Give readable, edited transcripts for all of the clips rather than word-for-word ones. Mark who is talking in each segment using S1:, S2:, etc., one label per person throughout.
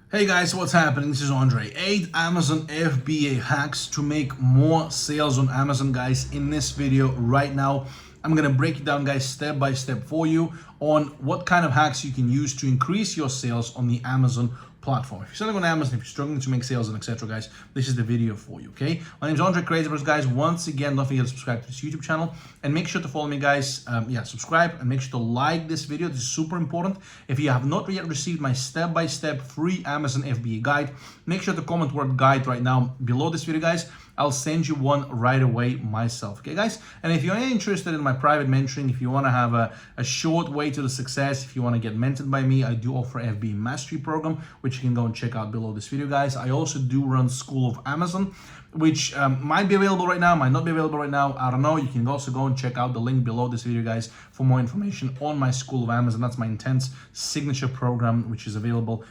S1: Hey guys, what's happening? This is Andrei. 8 Amazon FBA hacks to make more sales on Amazon, guys. In this video right now, I'm gonna break it down, guys, step by step for you on what kind of hacks you can use to increase your sales on the Amazon platform. If you're selling on Amazon, if you're struggling to make sales and etc., guys, this is the video for you, okay? My name is Andrei, kreicbergs, guys. Once again, don't forget to subscribe to this YouTube channel and make sure to follow me, guys. Subscribe and make sure to like this video. This is super important. If you have not yet received my step-by-step free Amazon FBA guide, make sure to comment word guide right now below this video, guys. I'll send you one right away myself, okay, guys? And if you're interested in my private mentoring, if you want to have a short way to the success, if you want to get mentored by me, I do offer FBA Mastery Program, which you can go and check out below this video, guys. I also do run School of Amazon, which might be available right now, might not be available right now. I don't know. You can also go and check out the link below this video, guys, for more information on my School of Amazon. That's my intense signature program, which is available,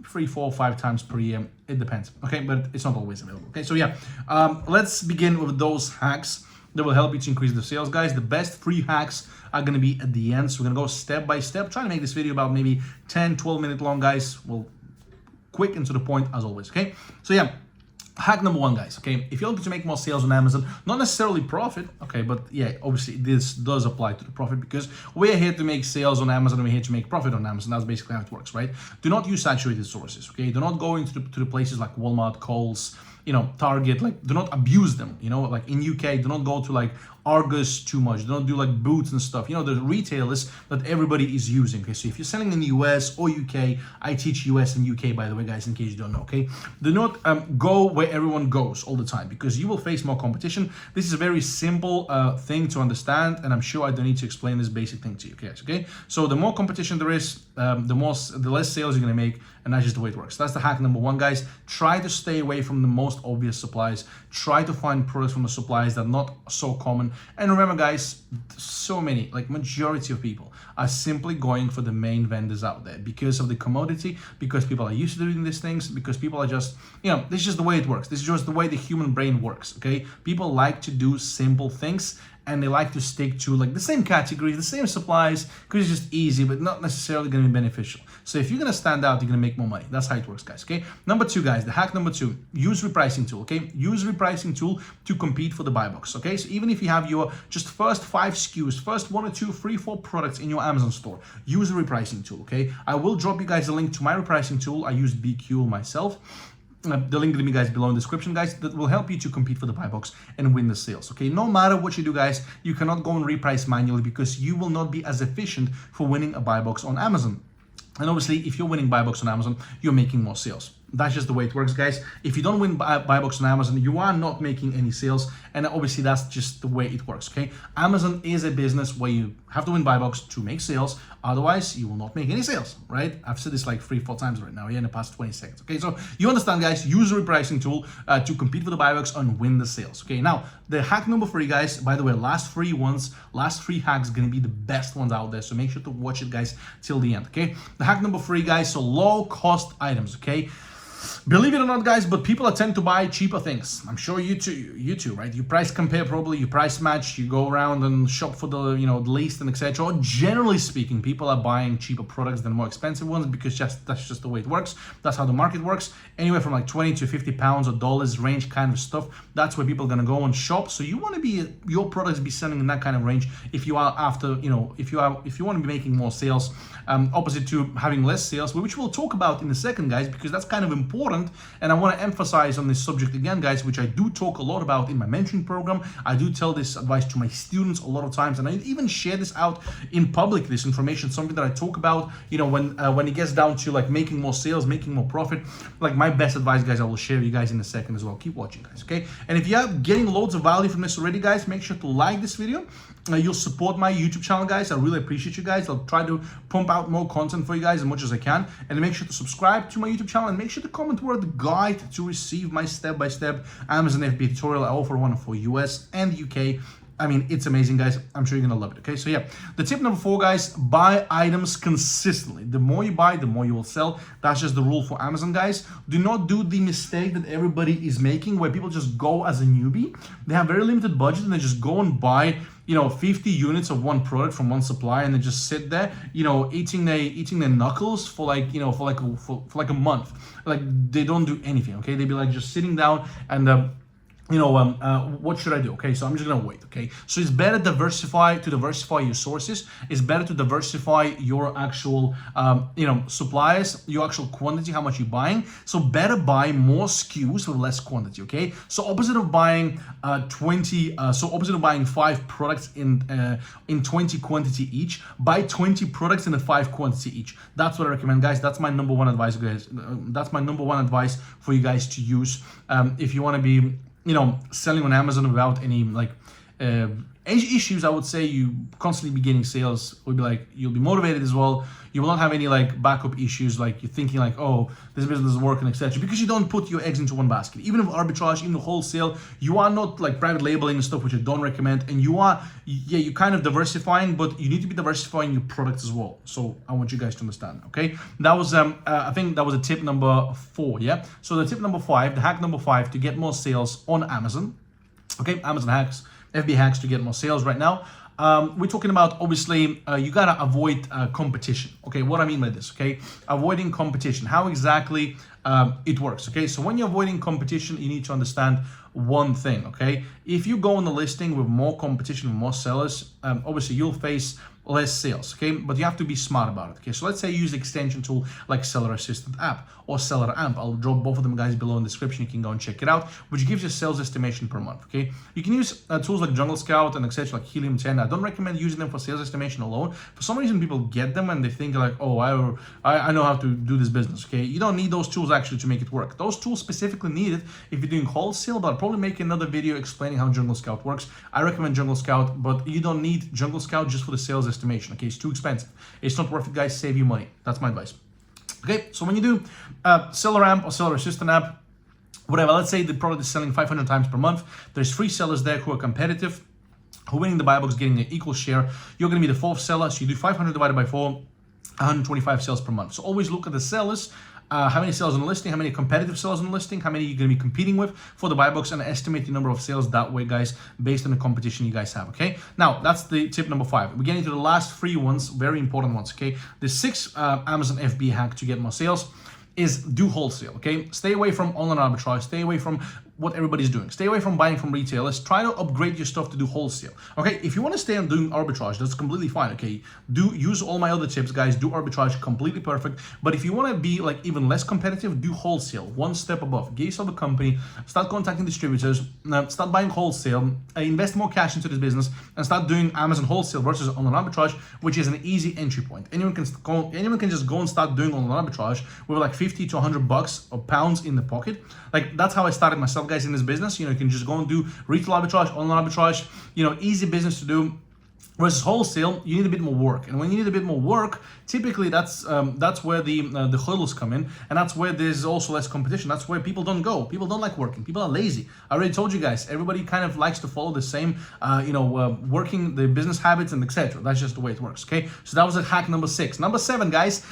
S1: 3, 4, 5 times per year. It depends, okay? But it's not always available, okay? So yeah, let's begin with those hacks that will help you to increase the sales, guys. The best free hacks are going to be at the end. So we're going to go step by step, trying to make this video about maybe 10, 12 minutes long, guys. We'll quick and to the point as always, okay? So yeah, hack number 1, guys, okay? If you're looking to make more sales on Amazon, not necessarily profit, okay, but yeah, obviously this does apply to the profit because we're here to make sales on Amazon and we're here to make profit on Amazon. That's basically how it works, right? Do not use saturated sources, okay? Do not go into the places like Walmart, Coles, Target, like do not abuse them, like in UK, do not go to like Argus too much, do not do like Boots and stuff, the retailers that everybody is using, okay? So if you're selling in the US or UK, I teach US and UK, by the way, guys, in case you don't know, okay? Do not go where everyone goes all the time because you will face more competition. This is a very simple thing to understand, and I'm sure I don't need to explain this basic thing to you, guys, okay? So the more competition there is, the less sales you're gonna make, and that's just the way it works. That's the hack number 1, guys. Try to stay away from the most obvious supplies. Try to find products from the suppliers that are not so common. And remember, guys, so many, like majority of people are simply going for the main vendors out there because of the commodity, because people are used to doing these things, because people are just, this is just the way it works. This is just the way the human brain works, okay? People like to do simple things, and they like to stick to like the same categories, the same supplies, because it's just easy, but not necessarily going to be beneficial. So if you're going to stand out, you're going to make more money. That's how it works, guys, okay? Number 2, guys, the hack number 2, use repricing tool, okay? Use repricing tool to compete for the buy box, okay? So even if you have your just first 5 SKUs, first 1 or 2, 3, 4 products in your Amazon store, use a repricing tool, okay? I will drop you guys a link to my repricing tool. I use BQ myself. The link will be, guys, below in the description, guys, that will help you to compete for the buy box and win the sales, okay? No matter what you do, guys, you cannot go and reprice manually because you will not be as efficient for winning a buy box on Amazon. And obviously, if you're winning buy box on Amazon, you're making more sales. That's just the way it works, guys. If you don't win buy box on Amazon, you are not making any sales. And obviously, that's just the way it works, okay? Amazon is a business where you have to win buy box to make sales. Otherwise, you will not make any sales, right? I've said this like 3, 4 times right now, in the past 20 seconds, okay? So you understand, guys, use a repricing tool to compete for the buy box and win the sales, okay? Now, the hack number 3, guys, by the way, last 3 hacks gonna be the best ones out there. So make sure to watch it, guys, till the end, okay? The hack number 3, guys, so low cost items, okay? Believe it or not, guys, but people tend to buy cheaper things. I'm sure you too, right? You price compare probably, you price match, you go around and shop for the, the least and etc. Or generally speaking, people are buying cheaper products than more expensive ones because that's just the way it works. That's how the market works. Anywhere from like 20 to 50 pounds or dollars range kind of stuff. That's where people are gonna go and shop. So you want to be your products be selling in that kind of range if you are after, if you want to be making more sales, opposite to having less sales, which we'll talk about in a second, guys, because that's kind of important. And I want to emphasize on this subject again, guys, which I do talk a lot about in my mentoring program. I do tell this advice to my students a lot of times, and I even share this out in public, this information, something that I talk about, when it gets down to like making more sales, making more profit. Like my best advice, guys, I will share with you guys in a second as well. Keep watching, guys, okay? And if you're getting loads of value from this already, guys, make sure to like this video. You'll support my YouTube channel, guys. I really appreciate you guys. I'll try to pump out more content for you guys as much as I can. And make sure to subscribe to my YouTube channel and make sure to comment word guide to receive my step-by-step Amazon FBA tutorial. I offer one for US and UK. I mean, it's amazing, guys. I'm sure you're gonna love it, okay? So yeah, the tip number 4, guys, buy items consistently. The more you buy, the more you will sell. That's just the rule for Amazon, guys. Do not do the mistake that everybody is making where people just go as a newbie. They have very limited budget and they just go and buy, 50 units of one product from one supplier and they just sit there, eating their knuckles for like, for like a month. Like they don't do anything, okay? They'd be like just sitting down and what should I do? Okay, so I'm just gonna wait. Okay, so it's better to diversify your sources. It's better to diversify your actual suppliers, your actual quantity, how much you're buying. So better buy more SKUs with less quantity. Okay, so opposite of buying 5 products in 20 quantity each, buy 20 products in a 5 quantity each. That's what I recommend, guys. That's my number one advice, guys. That's my number one advice for you guys to use if you want to be selling on Amazon without any issues. I would say you constantly be getting sales. Will be like, you'll be motivated as well. You will not have any like backup issues, like you're thinking like, oh, this business isn't working, etc. Because you don't put your eggs into one basket. Even with arbitrage, even with wholesale, you are not like private labeling and stuff, which I don't recommend. And you're kind of diversifying, but you need to be diversifying your products as well. So I want you guys to understand. Okay, that was I think that was a tip number 4. Yeah. So the tip number 5, the hack number 5 to get more sales on Amazon. Okay, Amazon hacks, FBA hacks to get more sales right now. We're talking about, obviously, you gotta avoid competition. Okay, what I mean by this, okay? Avoiding competition, how exactly it works, okay? So when you're avoiding competition, you need to understand one thing, okay? If you go on the listing with more competition, with more sellers, obviously you'll face less sales, okay? But you have to be smart about it, okay? So let's say you use the extension tool like Seller Assistant app or Seller Amp. I'll drop both of them guys below in the description. You can go and check it out, which gives you sales estimation per month, okay? You can use tools like Jungle Scout and etc. like Helium 10. I don't recommend using them for sales estimation alone. For some reason, people get them and they think like, oh, I know how to do this business, okay? You don't need those tools actually to make it work. Those tools specifically needed if you're doing wholesale, but I'll probably make another video explaining how Jungle Scout works. I recommend Jungle Scout, but you don't need Jungle Scout just for the sales estimation, okay? It's too expensive. It's not worth it, guys. Save you money. That's my advice. Okay, so when you do Seller Amp or Seller Assistant app, whatever, let's say the product is selling 500 times per month, there's 3 sellers there who are competitive, who are winning the buy box, getting an equal share. You're going to be the 4th seller, so you do 500 divided by 4, 125 sales per month. So always look at the sellers, how many sales on the listing, how many competitive sales on the listing, how many you're going to be competing with for the buy box, and estimate the number of sales that way, guys, based on the competition you guys have, okay? Now, that's the tip number 5. We're getting to the last 3 ones, very important ones, okay? The 6th Amazon FBA hack to get more sales is do wholesale, okay? Stay away from online arbitrage, stay away from what everybody's doing. Stay away from buying from retailers. Try to upgrade your stuff to do wholesale. Okay, if you want to stay on doing arbitrage, that's completely fine. Okay, use all my other tips, guys. Do arbitrage, completely perfect. But if you want to be like even less competitive, do wholesale, one step above. Get yourself a company, start contacting distributors, start buying wholesale, invest more cash into this business, and start doing Amazon wholesale versus online arbitrage, which is an easy entry point. Anyone can just go and start doing online arbitrage with like 50 to 100 bucks or pounds in the pocket. Like that's how I started myself, guys, in this business. You can just go and do retail arbitrage, online arbitrage, easy business to do. Versus wholesale, you need a bit more work, and when you need a bit more work, typically that's where the hurdles come in, and that's where there's also less competition. That's where people don't go. People don't like working. People are lazy. I already told you guys. Everybody kind of likes to follow the same, working the business habits and etc. That's just the way it works. Okay, so that was hack number 6. Number 7, guys.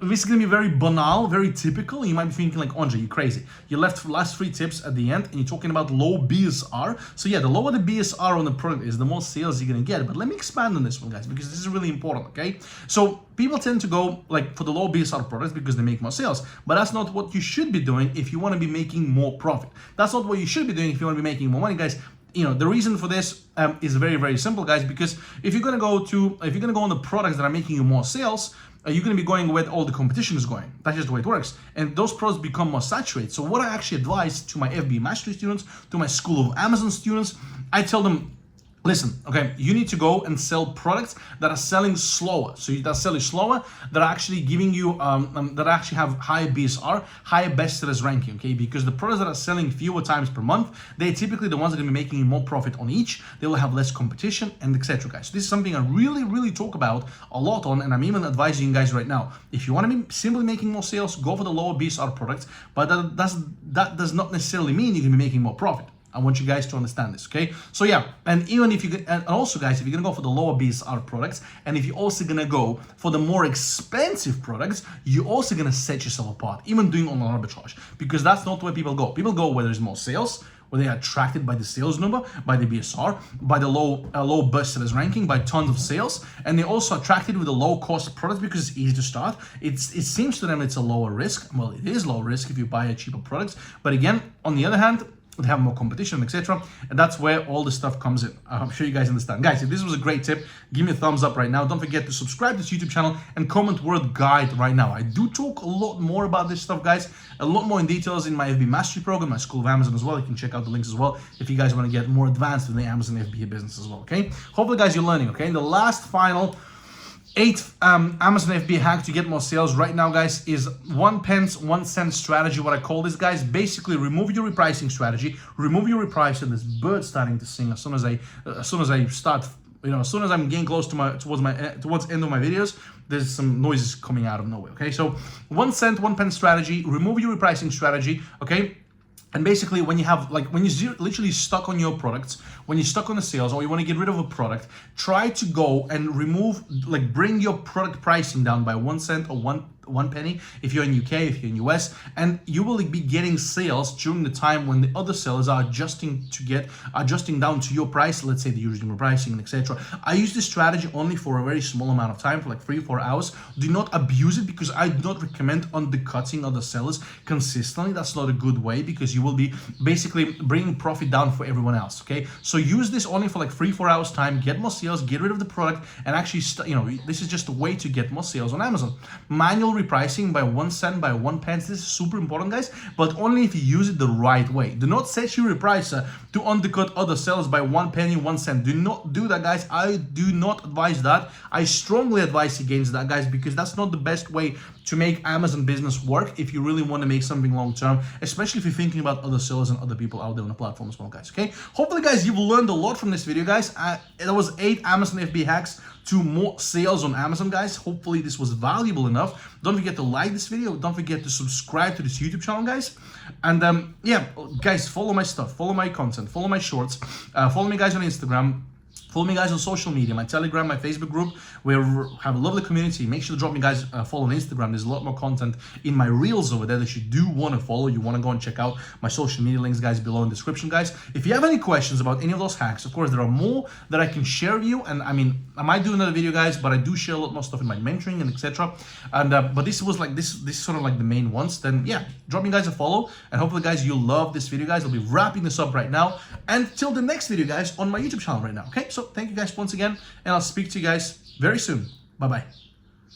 S1: This is gonna be very banal, very typical. You might be thinking like, Andrei, you're crazy. You left the last 3 tips at the end, and you're talking about low BSR. So yeah, the lower the BSR on the product is, the more sales you're gonna get. But let me expand on this one, guys, because this is really important. Okay, so people tend to go like for the low BSR products because they make more sales, but that's not what you should be doing if you want to be making more profit. That's not what you should be doing if you want to be making more money, guys. The reason for this is very, very simple, guys, because if you're gonna go on the products that are making you more sales, you're going to be going where all the competition is going. That's just the way it works. And those products become more saturated. So what I actually advise to my FBA Mastery students, to my School of Amazon students, I tell them, listen, okay, you need to go and sell products that are selling slower. So that are selling slower, that are actually giving you, that actually have higher BSR, higher bestsellers ranking, okay? Because the products that are selling fewer times per month, they're typically the ones that are going to be making you more profit on each. They will have less competition and etc. guys. So this is something I really, really talk about a lot on, and I'm even advising you guys right now. If you want to be simply making more sales, go for the lower BSR products, but that does not necessarily mean you're going to be making more profit. I want you guys to understand this, okay? So yeah, and even if you, and also guys, if you're gonna go for the lower BSR products, and if you're also gonna go for the more expensive products, you're also gonna set yourself apart, even doing online arbitrage, because that's not where people go. People go where there's more sales, where they are attracted by the sales number, by the BSR, by the low bestsellers ranking, by tons of sales, and they're also attracted with a low cost product because it's easy to start. It seems to them it's a lower risk. Well, it is low risk if you buy a cheaper product, but again, on the other hand, they have more competition, etc. And that's where all this stuff comes in. I'm sure you guys understand. Guys, if this was a great tip, give me a thumbs up right now. Don't forget to subscribe to this YouTube channel and comment word guide right now. I do talk a lot more about this stuff, guys, a lot more in details in my FB Mastery program, my School of Amazon as well. You can check out the links as well if you guys want to get more advanced in the Amazon FBA business as well, okay? Hopefully, guys, you're learning, okay? And the last final 8 Amazon FBA hack to get more sales right now, guys, is 1 pence 1 cent strategy. What I call this, guys, basically remove your repricing strategy, remove your reprice, and this bird starting to sing as soon as I start, as soon as I'm getting close to towards end of my videos, there's some noises coming out of nowhere. Okay, so 1 cent 1 pence strategy, remove your repricing strategy. Okay. And basically, when you have, when you're literally stuck on your products, when you're stuck on the sales, or you want to get rid of a product, try to go and remove, bring your product pricing down by 1 cent or one penny if you're in UK, if you're in US, and you will be getting sales during the time when the other sellers are adjusting down to your price. Let's say they're using repricing and etc. I use this strategy only for a very small amount of time, for 3-4 hours. Do not abuse it, because I do not recommend undercutting other sellers consistently. That's not a good way, because you will be basically bringing profit down for everyone else. Okay, so use this only for 3-4 hours time, get more sales, get rid of the product, and actually this is just a way to get more sales on Amazon. Manual repricing by 1 cent, by 1 pence. This is super important, guys, but only if you use it the right way. Do not set your repricer to undercut other sellers by 1 penny, 1 cent. Do not do that, guys. I do not advise that. I strongly advise against that, guys, because that's not the best way to make Amazon business work if you really want to make something long term, especially if you're thinking about other sellers and other people out there on the platform as well, guys. Okay, hopefully, guys, you've learned a lot from this video, guys. That was 8 Amazon FBA hacks to more sales on Amazon, guys. Hopefully this was valuable enough. Don't forget to like this video. Don't forget to subscribe to this YouTube channel, guys. And yeah, guys, follow my stuff, follow my content, follow my shorts, follow me, guys, on Instagram. Follow me, guys, on social media, my Telegram, my Facebook group. We have a lovely community. Make sure to drop me, guys, follow on Instagram. There's a lot more content in my reels over there that you do want to follow. You want to go and check out my social media links, guys, below in the description, guys. If you have any questions about any of those hacks, of course, there are more that I can share with you. And I mean, I might do another video, guys, but I do share a lot more stuff in my mentoring and etc. And but this was this is sort of the main ones. Then yeah, drop me, guys, a follow. And hopefully, guys, you'll love this video, guys. I'll be wrapping this up right now. And till the next video, guys, on my YouTube channel right now. Okay, so thank you, guys, once again, and I'll speak to you guys very soon. Bye-bye.